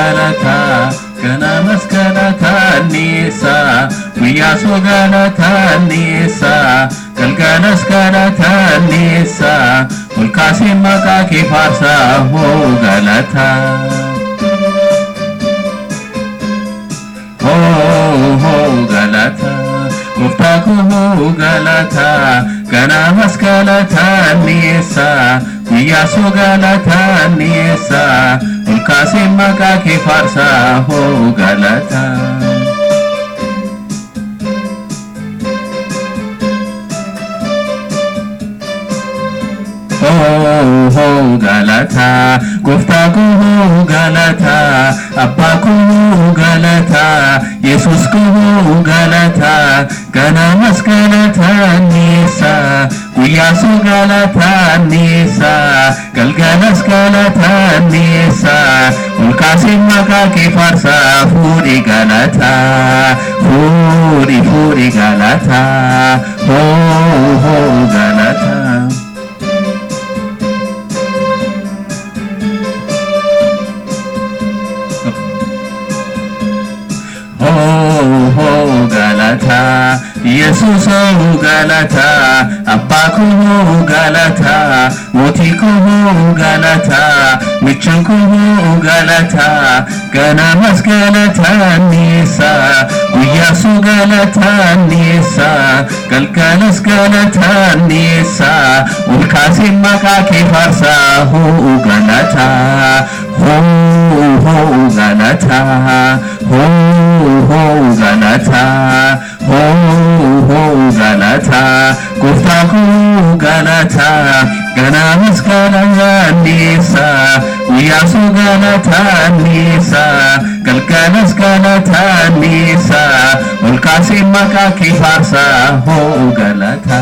galata ganamas galata nisa guyyaso galata nisa galgalas galata nisa ulkaasi maqaa kee faarsaa hoo galata galata gooftaa koo galata ganamas galata nisa guyyaso galata nisa ulkaasi maqaa kee faarsaa hoo galata galata gooftaa koo galata abbaa koo galata yesus koo galata ganamas galata nisa guyyaso galata nisa galgalas galata nisa ulkaasi maqaa kee faarsaa fuudhi galata fuudhi galata galata galata yesus galata abbaa koo galata mootii koo galata michuun koo galata ganamas galata nisa guyyaso galata nisa galgalas galata nisa ulkaasi maqaa kee faarsaa hoo galata galata galata galata gooftaa koo galata ganamas galata nisa guyyaso galata nisa galgalas galata nisa ulkaasi maqaa kee faarsaa hoo galata